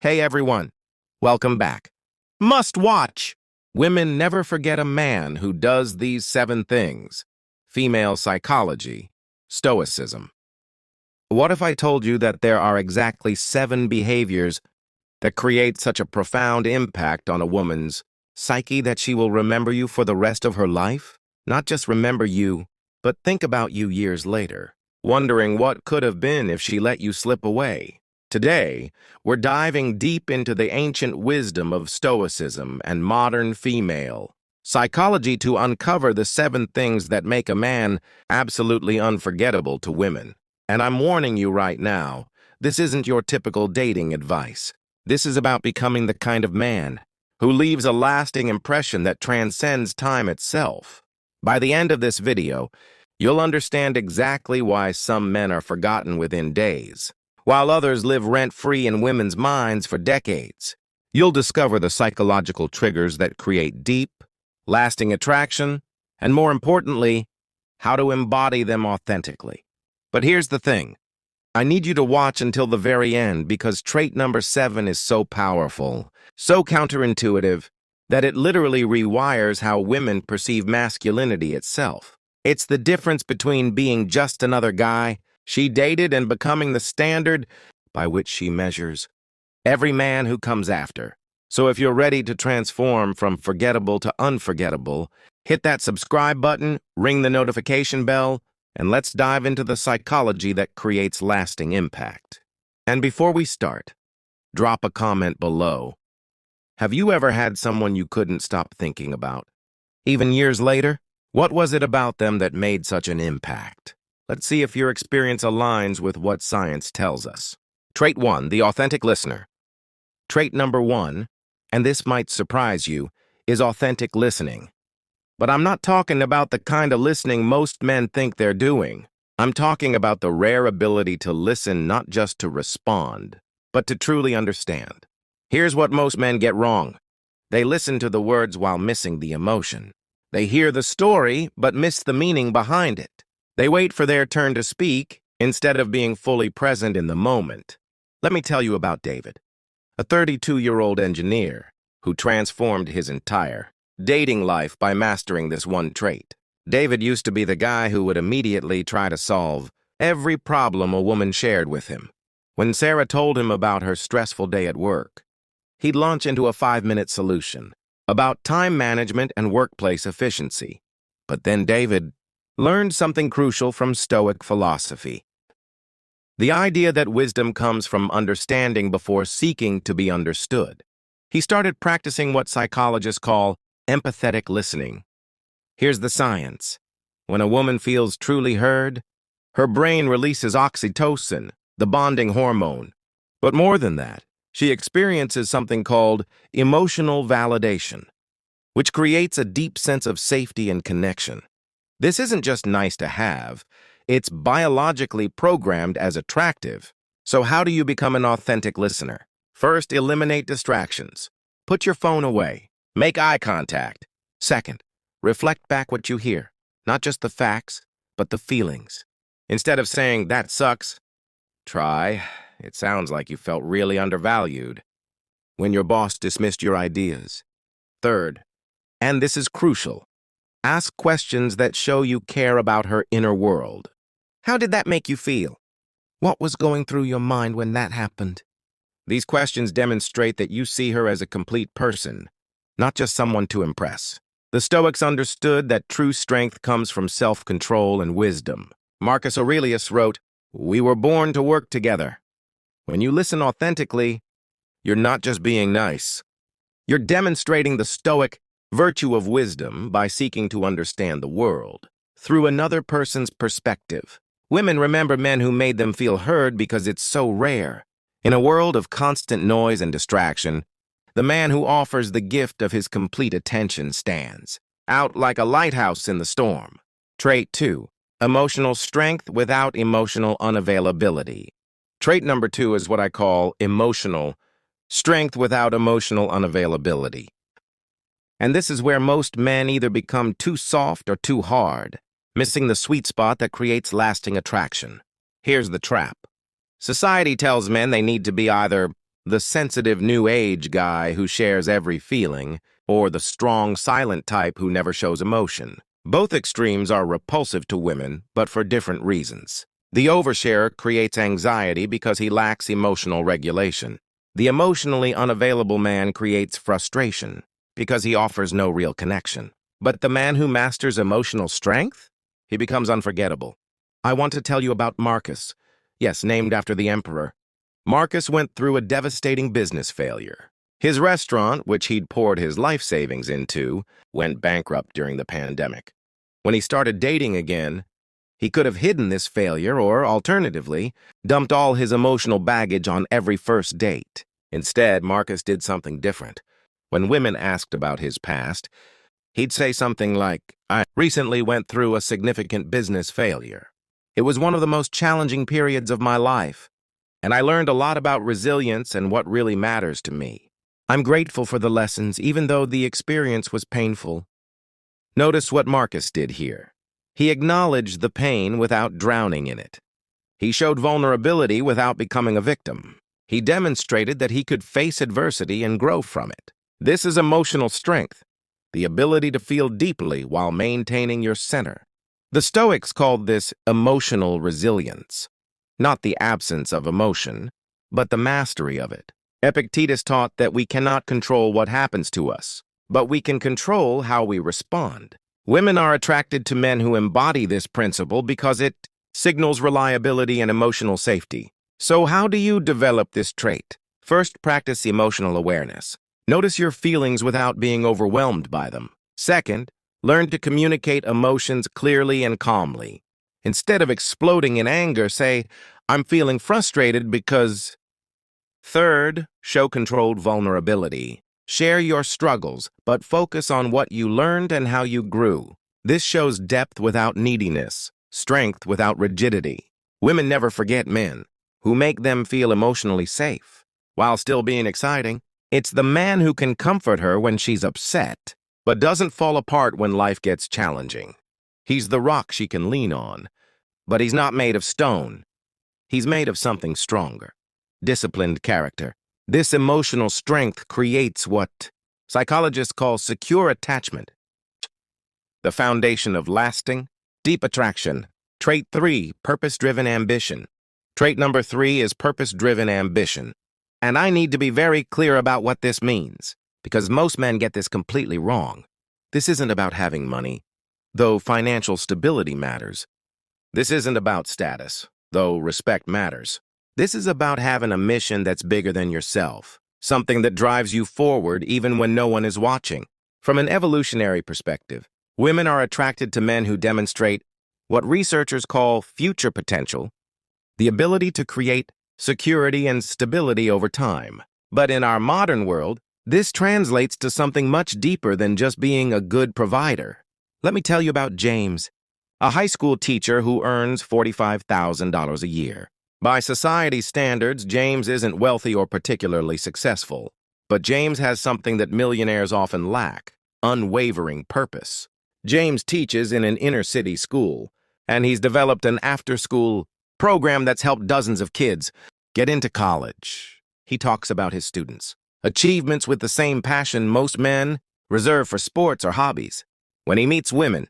Hey everyone, welcome back. Must watch! Women never forget a man who does these 7 things. Female psychology, Stoicism. What if I told you that there are exactly 7 behaviors that create such a profound impact on a woman's psyche that she will remember you for the rest of her life? Not just remember you, but think about you years later, wondering what could have been if she let you slip away. Today, we're diving deep into the ancient wisdom of Stoicism and modern female psychology to uncover the 7 things that make a man absolutely unforgettable to women. And I'm warning you right now, this isn't your typical dating advice. This is about becoming the kind of man who leaves a lasting impression that transcends time itself. By the end of this video, you'll understand exactly why some men are forgotten within days, while others live rent-free in women's minds for decades. You'll discover the psychological triggers that create deep, lasting attraction, and more importantly, how to embody them authentically. But here's the thing. I need you to watch until the very end because trait number 7 is so powerful, so counterintuitive, that it literally rewires how women perceive masculinity itself. It's the difference between being just another guy she dated and becoming the standard by which she measures every man who comes after. So if you're ready to transform from forgettable to unforgettable, hit that subscribe button, ring the notification bell, and let's dive into the psychology that creates lasting impact. And before we start, drop a comment below. Have you ever had someone you couldn't stop thinking about? Even years later, what was it about them that made such an impact? Let's see if your experience aligns with what science tells us. Trait 1, the authentic listener. Trait number 1, and this might surprise you, is authentic listening. But I'm not talking about the kind of listening most men think they're doing. I'm talking about the rare ability to listen not just to respond, but to truly understand. Here's what most men get wrong. They listen to the words while missing the emotion. They hear the story, but miss the meaning behind it. They wait for their turn to speak instead of being fully present in the moment. Let me tell you about David, a 32-year-old engineer who transformed his entire dating life by mastering this one trait. David used to be the guy who would immediately try to solve every problem a woman shared with him. When Sarah told him about her stressful day at work, he'd launch into a 5-minute solution about time management and workplace efficiency. But then David learned something crucial from Stoic philosophy. The idea that wisdom comes from understanding before seeking to be understood. He started practicing what psychologists call empathetic listening. Here's the science. When a woman feels truly heard, her brain releases oxytocin, the bonding hormone. But more than that, she experiences something called emotional validation, which creates a deep sense of safety and connection. This isn't just nice to have, it's biologically programmed as attractive. So how do you become an authentic listener? First, eliminate distractions. Put your phone away. Make eye contact. Second, reflect back what you hear, not just the facts, but the feelings. Instead of saying, "That sucks," try, "It sounds like you felt really undervalued when your boss dismissed your ideas." Third, and this is crucial, ask questions that show you care about her inner world. How did that make you feel? What was going through your mind when that happened? These questions demonstrate that you see her as a complete person, not just someone to impress. The Stoics understood that true strength comes from self-control and wisdom. Marcus Aurelius wrote, "We were born to work together." When you listen authentically, you're not just being nice. You're demonstrating the Stoic virtue of wisdom by seeking to understand the world through another person's perspective. Women remember men who made them feel heard because it's so rare. In a world of constant noise and distraction, the man who offers the gift of his complete attention stands out like a lighthouse in the storm. Trait 2, emotional strength without emotional unavailability. Trait number 2 is what I call emotional strength without emotional unavailability. And this is where most men either become too soft or too hard, missing the sweet spot that creates lasting attraction. Here's the trap. Society tells men they need to be either the sensitive new age guy who shares every feeling, or the strong, silent type who never shows emotion. Both extremes are repulsive to women, but for different reasons. The oversharer creates anxiety because he lacks emotional regulation. The emotionally unavailable man creates frustration because he offers no real connection. But the man who masters emotional strength? He becomes unforgettable. I want to tell you about Marcus. Yes, named after the emperor. Marcus went through a devastating business failure. His restaurant, which he'd poured his life savings into, went bankrupt during the pandemic. When he started dating again, he could have hidden this failure or, alternatively, dumped all his emotional baggage on every first date. Instead, Marcus did something different. When women asked about his past, he'd say something like, "I recently went through a significant business failure. It was one of the most challenging periods of my life, and I learned a lot about resilience and what really matters to me. I'm grateful for the lessons, even though the experience was painful." Notice what Marcus did here. He acknowledged the pain without drowning in it. He showed vulnerability without becoming a victim. He demonstrated that he could face adversity and grow from it. This is emotional strength, the ability to feel deeply while maintaining your center. The Stoics called this emotional resilience, not the absence of emotion, but the mastery of it. Epictetus taught that we cannot control what happens to us, but we can control how we respond. Women are attracted to men who embody this principle because it signals reliability and emotional safety. So how do you develop this trait? First, practice emotional awareness. Notice your feelings without being overwhelmed by them. Second, learn to communicate emotions clearly and calmly. Instead of exploding in anger, say, "I'm feeling frustrated because..." Third, show controlled vulnerability. Share your struggles, but focus on what you learned and how you grew. This shows depth without neediness, strength without rigidity. Women never forget men who make them feel emotionally safe, while still being exciting. It's the man who can comfort her when she's upset, but doesn't fall apart when life gets challenging. He's the rock she can lean on, but he's not made of stone. He's made of something stronger. Disciplined character. This emotional strength creates what psychologists call secure attachment, the foundation of lasting, deep attraction. Trait 3, purpose-driven ambition. Trait number 3 is purpose-driven ambition. And I need to be very clear about what this means, because most men get this completely wrong. This isn't about having money, though financial stability matters. This isn't about status, though respect matters. This is about having a mission that's bigger than yourself, something that drives you forward even when no one is watching. From an evolutionary perspective, women are attracted to men who demonstrate what researchers call future potential, the ability to create security and stability over time. But in our modern world, this translates to something much deeper than just being a good provider. Let me tell you about James, a high school teacher who earns $45,000 a year. By society's standards, James isn't wealthy or particularly successful. But James has something that millionaires often lack: unwavering purpose. James teaches in an inner-city school, and he's developed an after-school program that's helped dozens of kids get into college. He talks about his students' achievements with the same passion most men reserve for sports or hobbies. When he meets women,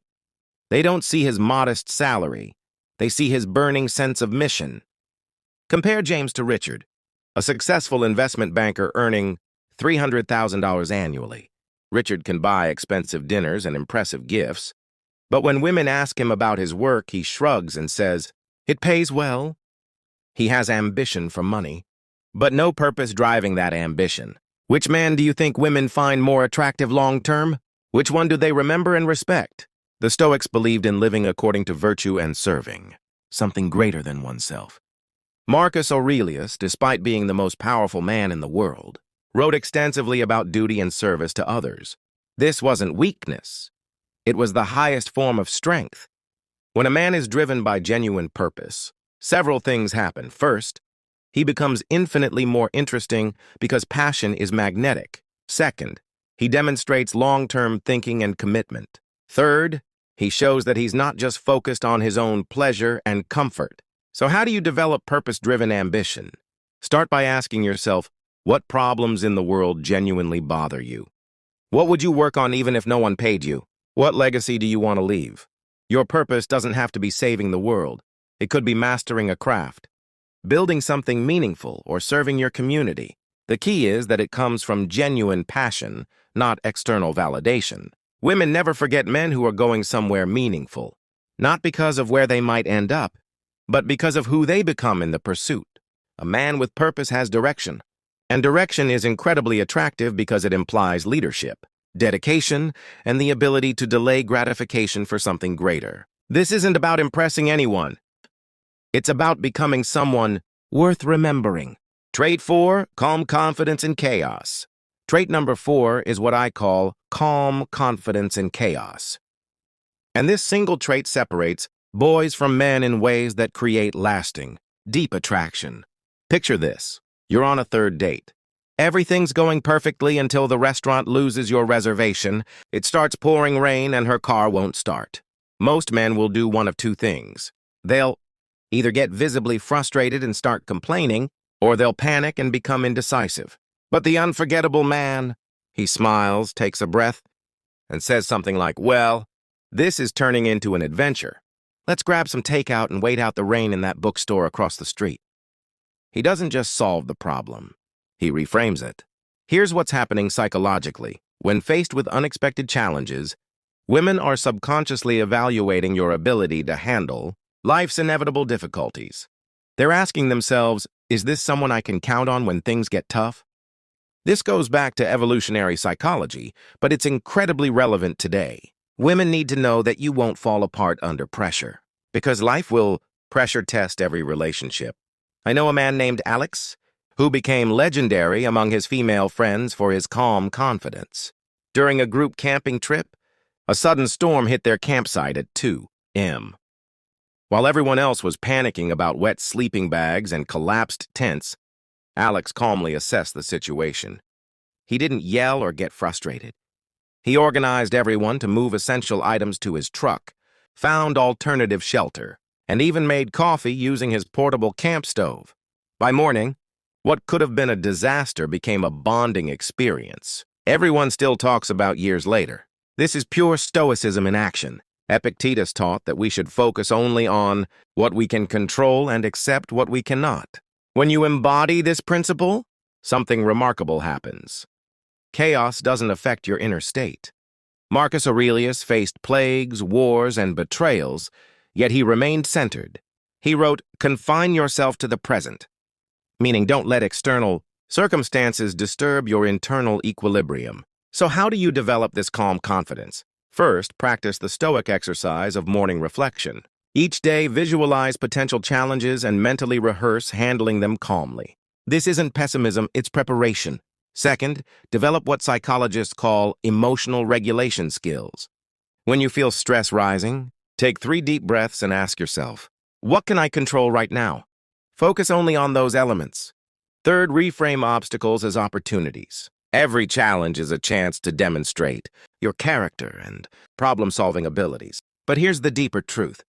they don't see his modest salary. They see his burning sense of mission. Compare James to Richard, a successful investment banker earning $300,000 annually. Richard can buy expensive dinners and impressive gifts, but when women ask him about his work, he shrugs and says, "It pays well." He has ambition for money, but no purpose driving that ambition. Which man do you think women find more attractive long-term? Which one do they remember and respect? The Stoics believed in living according to virtue and serving, something greater than oneself. Marcus Aurelius, despite being the most powerful man in the world, wrote extensively about duty and service to others. This wasn't weakness. It was the highest form of strength. When a man is driven by genuine purpose, several things happen. First, he becomes infinitely more interesting because passion is magnetic. Second, he demonstrates long-term thinking and commitment. Third, he shows that he's not just focused on his own pleasure and comfort. So how do you develop purpose-driven ambition? Start by asking yourself, What problems in the world genuinely bother you? What would you work on even if no one paid you? What legacy do you want to leave? Your purpose doesn't have to be saving the world. It could be mastering a craft, building something meaningful, or serving your community. The key is that it comes from genuine passion, not external validation. Women never forget men who are going somewhere meaningful, not because of where they might end up, but because of who they become in the pursuit. A man with purpose has direction, and direction is incredibly attractive because it implies leadership, dedication, and the ability to delay gratification for something greater. This isn't about impressing anyone. It's about becoming someone worth remembering. Trait 4, calm confidence in chaos. Trait number 4 is what I call calm confidence in chaos. And this single trait separates boys from men in ways that create lasting, deep attraction. Picture this. You're on a third date. Everything's going perfectly until the restaurant loses your reservation, it starts pouring rain, and her car won't start. Most men will do one of two things. They'll either get visibly frustrated and start complaining, or they'll panic and become indecisive. But the unforgettable man, he smiles, takes a breath, and says something like, "Well, this is turning into an adventure. Let's grab some takeout and wait out the rain in that bookstore across the street." He doesn't just solve the problem. He reframes it. Here's what's happening psychologically. When faced with unexpected challenges, women are subconsciously evaluating your ability to handle life's inevitable difficulties. They're asking themselves, is this someone I can count on when things get tough? This goes back to evolutionary psychology, but it's incredibly relevant today. Women need to know that you won't fall apart under pressure, because life will pressure test every relationship. I know a man named Alex, who became legendary among his female friends for his calm confidence. During a group camping trip, a sudden storm hit their campsite at 2 a.m. While everyone else was panicking about wet sleeping bags and collapsed tents, Alex calmly assessed the situation. He didn't yell or get frustrated. He organized everyone to move essential items to his truck, found alternative shelter, and even made coffee using his portable camp stove. By morning, what could have been a disaster became a bonding experience. Everyone still talks about years later. This is pure Stoicism in action. Epictetus taught that we should focus only on what we can control and accept what we cannot. When you embody this principle, something remarkable happens. Chaos doesn't affect your inner state. Marcus Aurelius faced plagues, wars, and betrayals, yet he remained centered. He wrote, "Confine yourself to the present," meaning don't let external circumstances disturb your internal equilibrium. So how do you develop this calm confidence? First, practice the Stoic exercise of morning reflection. Each day, visualize potential challenges and mentally rehearse handling them calmly. This isn't pessimism, it's preparation. Second, develop what psychologists call emotional regulation skills. When you feel stress rising, take 3 deep breaths and ask yourself, what can I control right now? Focus only on those elements. Third, reframe obstacles as opportunities. Every challenge is a chance to demonstrate your character and problem-solving abilities. But here's the deeper truth.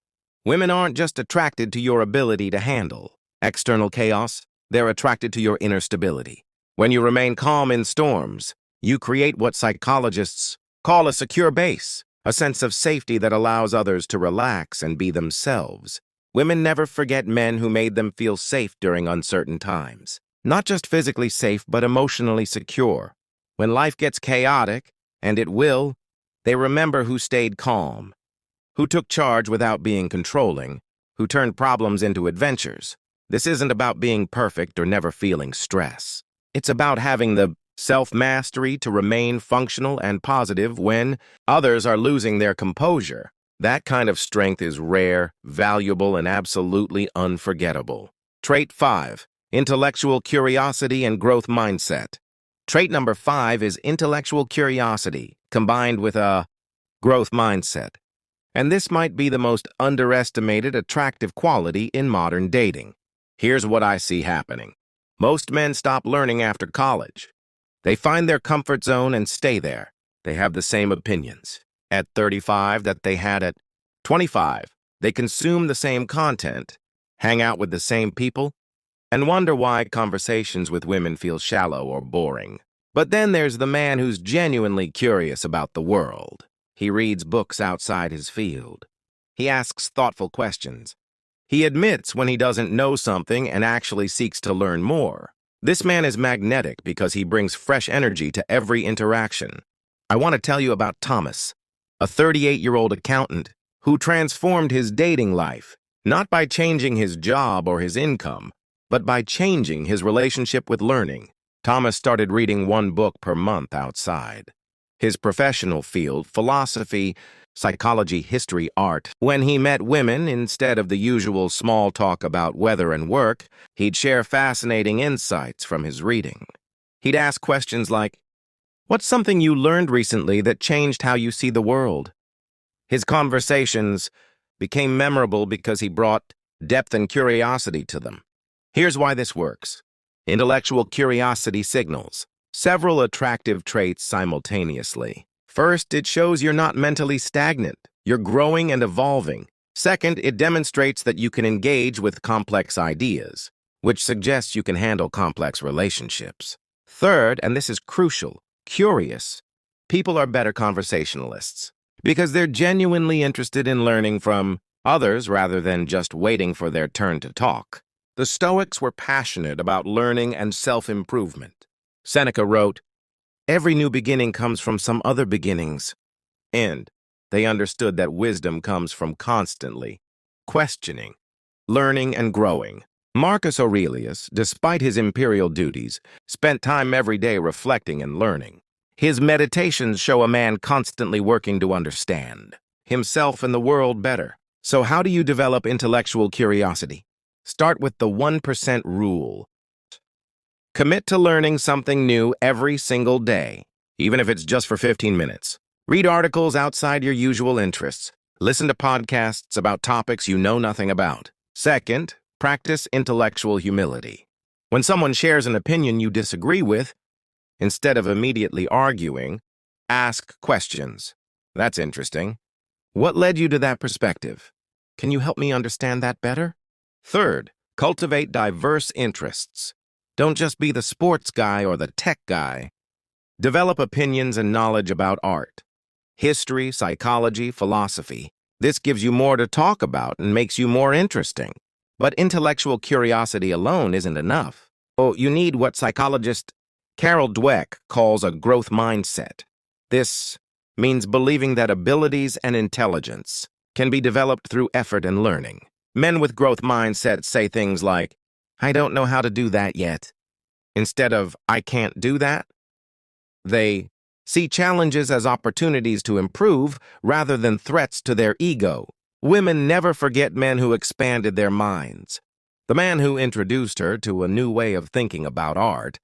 Women aren't just attracted to your ability to handle external chaos, they're attracted to your inner stability. When you remain calm in storms, you create what psychologists call a secure base, a sense of safety that allows others to relax and be themselves. Women never forget men who made them feel safe during uncertain times. Not just physically safe, but emotionally secure. When life gets chaotic, and it will, they remember who stayed calm, who took charge without being controlling, who turned problems into adventures. This isn't about being perfect or never feeling stress. It's about having the self-mastery to remain functional and positive when others are losing their composure. That kind of strength is rare, valuable, and absolutely unforgettable. Trait 5. Intellectual curiosity and growth mindset. Trait number 5 is intellectual curiosity combined with a growth mindset. And this might be the most underestimated attractive quality in modern dating. Here's what I see happening. Most men stop learning after college. They find their comfort zone and stay there. They have the same opinions at 35 that they had at 25. They consume the same content, hang out with the same people, and wonder why conversations with women feel shallow or boring. But then there's the man who's genuinely curious about the world. He reads books outside his field. He asks thoughtful questions. He admits when he doesn't know something and actually seeks to learn more. This man is magnetic because he brings fresh energy to every interaction. I want to tell you about Thomas, a 38-year-old accountant who transformed his dating life, not by changing his job or his income, but by changing his relationship with learning. Thomas started reading one book per month outside his professional field, philosophy, psychology, history, art. When he met women, instead of the usual small talk about weather and work, he'd share fascinating insights from his reading. He'd ask questions like, "What's something you learned recently that changed how you see the world?" His conversations became memorable because he brought depth and curiosity to them. Here's why this works. Intellectual curiosity signals several attractive traits simultaneously. First, it shows you're not mentally stagnant. You're growing and evolving. Second, it demonstrates that you can engage with complex ideas, which suggests you can handle complex relationships. Third, and this is crucial, curious. People are better conversationalists because they're genuinely interested in learning from others rather than just waiting for their turn to talk. The Stoics were passionate about learning and self-improvement. Seneca wrote, "Every new beginning comes from some other beginnings." And they understood that wisdom comes from constantly questioning, learning, and growing. Marcus Aurelius, despite his imperial duties, spent time every day reflecting and learning. His meditations show a man constantly working to understand himself and the world better. So how do you develop intellectual curiosity? Start with the 1% rule. Commit to learning something new every single day, even if it's just for 15 minutes. Read articles outside your usual interests. Listen to podcasts about topics you know nothing about. Second, practice intellectual humility. When someone shares an opinion you disagree with, instead of immediately arguing, ask questions. "That's interesting. What led you to that perspective? Can you help me understand that better?" Third, cultivate diverse interests. Don't just be the sports guy or the tech guy. Develop opinions and knowledge about art, history, psychology, philosophy. This gives you more to talk about and makes you more interesting. But intellectual curiosity alone isn't enough. You need what psychologist Carol Dweck calls a growth mindset. This means believing that abilities and intelligence can be developed through effort and learning. Men with growth mindsets say things like, "I don't know how to do that yet." Instead of, "I can't do that," they see challenges as opportunities to improve rather than threats to their ego. Women never forget men who expanded their minds. The man who introduced her to a new way of thinking about art,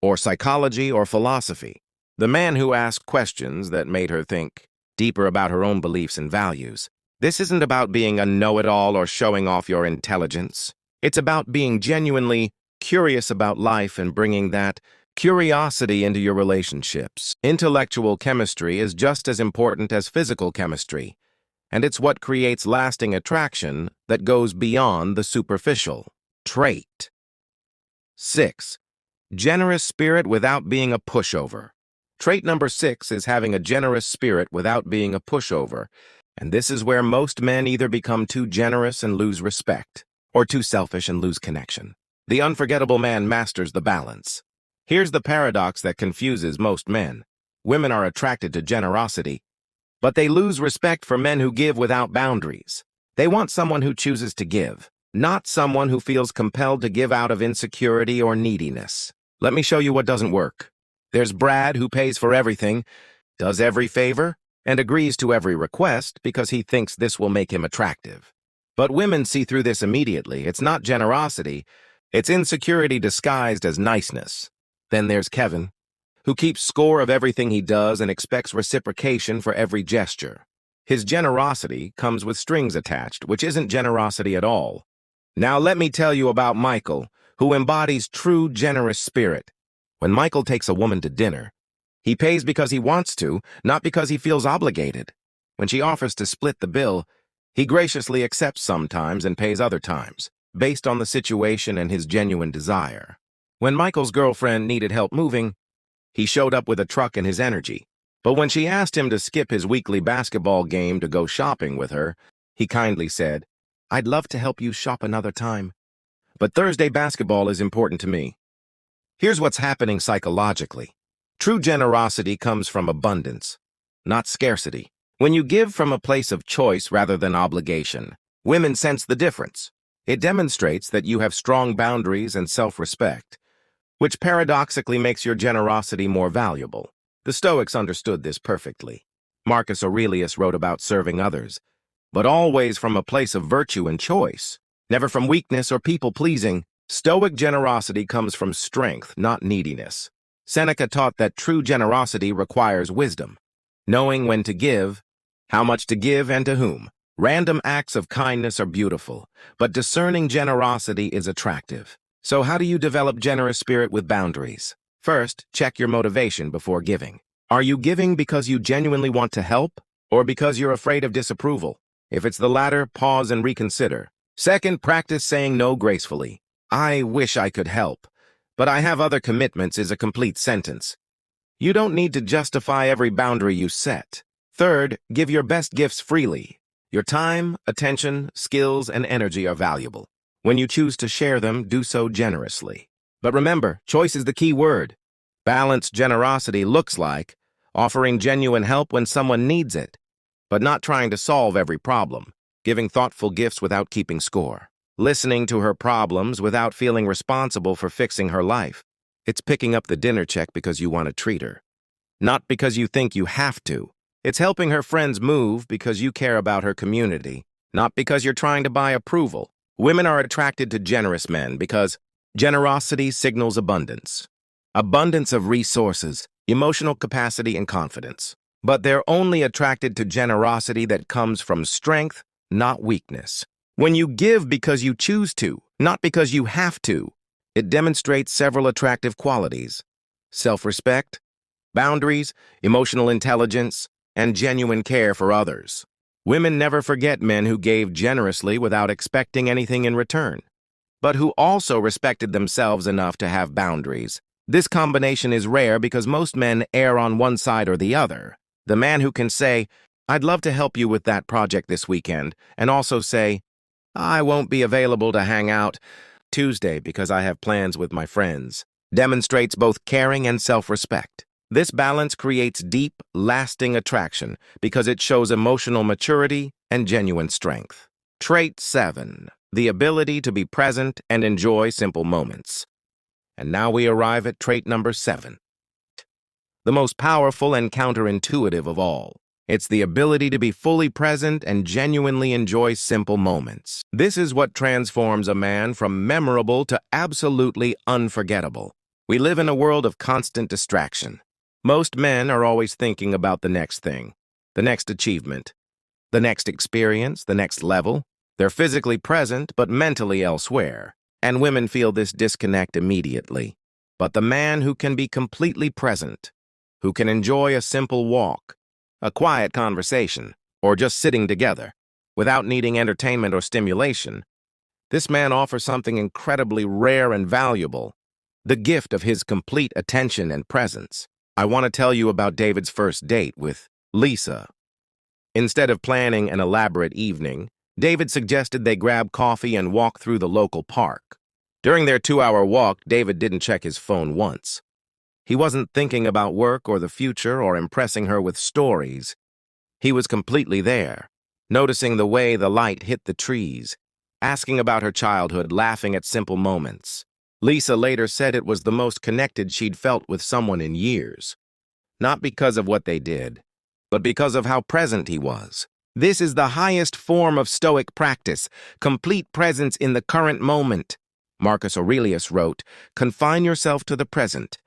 or psychology or philosophy. The man who asked questions that made her think deeper about her own beliefs and values. This isn't about being a know-it-all or showing off your intelligence. It's about being genuinely curious about life and bringing that curiosity into your relationships. Intellectual chemistry is just as important as physical chemistry, and it's what creates lasting attraction that goes beyond the superficial. Trait 6. Generous spirit without being a pushover. Trait number 6 is having a generous spirit without being a pushover, and this is where most men either become too generous and lose respect, or too selfish and lose connection. The unforgettable man masters the balance. Here's the paradox that confuses most men. Women are attracted to generosity, but they lose respect for men who give without boundaries. They want someone who chooses to give, not someone who feels compelled to give out of insecurity or neediness. Let me show you what doesn't work. There's Brad, who pays for everything, does every favor, and agrees to every request because he thinks this will make him attractive. But women see through this immediately. It's not generosity, it's insecurity disguised as niceness. Then there's Kevin, who keeps score of everything he does and expects reciprocation for every gesture. His generosity comes with strings attached, which isn't generosity at all. Now let me tell you about Michael, who embodies true generous spirit. When Michael takes a woman to dinner, he pays because he wants to, not because he feels obligated. When she offers to split the bill, he graciously accepts sometimes and pays other times. based on the situation and his genuine desire. When Michael's girlfriend needed help moving, he showed up with a truck and his energy. But when she asked him to skip his weekly basketball game to go shopping with her, he kindly said, "I'd love to help you shop another time, but Thursday basketball is important to me." Here's what's happening psychologically. True generosity comes from abundance, not scarcity. When you give from a place of choice rather than obligation, women sense the difference. It demonstrates that you have strong boundaries and self-respect, which paradoxically makes your generosity more valuable. The Stoics understood this perfectly. Marcus Aurelius wrote about serving others, but always from a place of virtue and choice, never from weakness or people-pleasing. Stoic generosity comes from strength, not neediness. Seneca taught that true generosity requires wisdom, knowing when to give, how much to give, and to whom. Random acts of kindness are beautiful, but discerning generosity is attractive. So how do you develop generous spirit with boundaries? First, check your motivation before giving. Are you giving because you genuinely want to help, or because you're afraid of disapproval? If it's the latter, pause and reconsider. Second, practice saying no gracefully. "I wish I could help, but I have other commitments" is a complete sentence. You don't need to justify every boundary you set. Third, give your best gifts freely. Your time, attention, skills, and energy are valuable. When you choose to share them, do so generously. But remember, choice is the key word. Balanced generosity looks like offering genuine help when someone needs it, but not trying to solve every problem, giving thoughtful gifts without keeping score, listening to her problems without feeling responsible for fixing her life. It's picking up the dinner check because you want to treat her, not because you think you have to. It's helping her friends move because you care about her community, not because you're trying to buy approval. Women are attracted to generous men because generosity signals abundance. Abundance of resources, emotional capacity, and confidence. But they're only attracted to generosity that comes from strength, not weakness. When you give because you choose to, not because you have to, it demonstrates several attractive qualities: self-respect, boundaries, emotional intelligence, and genuine care for others. Women never forget men who gave generously without expecting anything in return, but who also respected themselves enough to have boundaries. This combination is rare because most men err on one side or the other. The man who can say, "I'd love to help you with that project this weekend," and also say, "I won't be available to hang out Tuesday because I have plans with my friends," demonstrates both caring and self-respect. This balance creates deep, lasting attraction because it shows emotional maturity and genuine strength. Trait 7. The ability to be present and enjoy simple moments. And now we arrive at trait number 7. The most powerful and counterintuitive of all. It's the ability to be fully present and genuinely enjoy simple moments. This is what transforms a man from memorable to absolutely unforgettable. We live in a world of constant distraction. Most men are always thinking about the next thing, the next achievement, the next experience, the next level. They're physically present, but mentally elsewhere. And women feel this disconnect immediately. But the man who can be completely present, who can enjoy a simple walk, a quiet conversation, or just sitting together, without needing entertainment or stimulation, this man offers something incredibly rare and valuable, the gift of his complete attention and presence. I want to tell you about David's first date with Lisa. Instead of planning an elaborate evening, David suggested they grab coffee and walk through the local park. During their 2-hour walk, David didn't check his phone once. He wasn't thinking about work or the future or impressing her with stories. He was completely there, noticing the way the light hit the trees, asking about her childhood, laughing at simple moments. Lisa later said it was the most connected she'd felt with someone in years. Not because of what they did, but because of how present he was. This is the highest form of Stoic practice, complete presence in the current moment. Marcus Aurelius wrote, "Confine yourself to the present,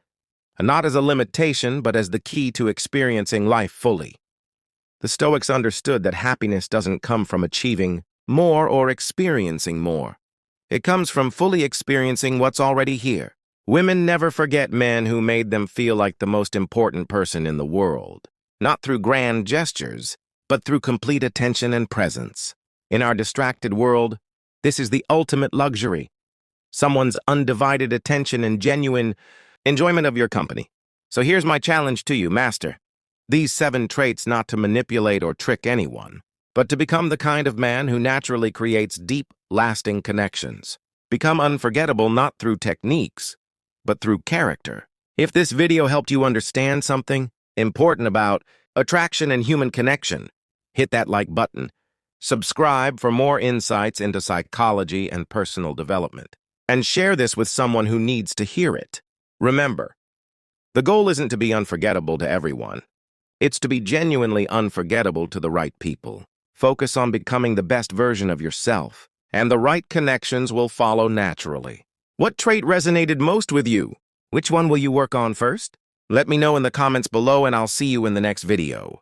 not as a limitation, but as the key to experiencing life fully." The Stoics understood that happiness doesn't come from achieving more or experiencing more. It comes from fully experiencing what's already here. Women never forget men who made them feel like the most important person in the world, not through grand gestures, but through complete attention and presence. In our distracted world, This is the ultimate luxury. Someone's undivided attention and genuine enjoyment of your company. So here's my challenge to you, master. These 7 traits not to manipulate or trick anyone, but to become the kind of man who naturally creates deep, lasting connections. Become unforgettable not through techniques, but through character. If this video helped you understand something important about attraction and human connection, hit that like button. Subscribe for more insights into psychology and personal development. And share this with someone who needs to hear it. Remember, the goal isn't to be unforgettable to everyone. It's to be genuinely unforgettable to the right people. Focus on becoming the best version of yourself, and the right connections will follow naturally. What trait resonated most with you? Which one will you work on first? Let me know in the comments below, and I'll see you in the next video.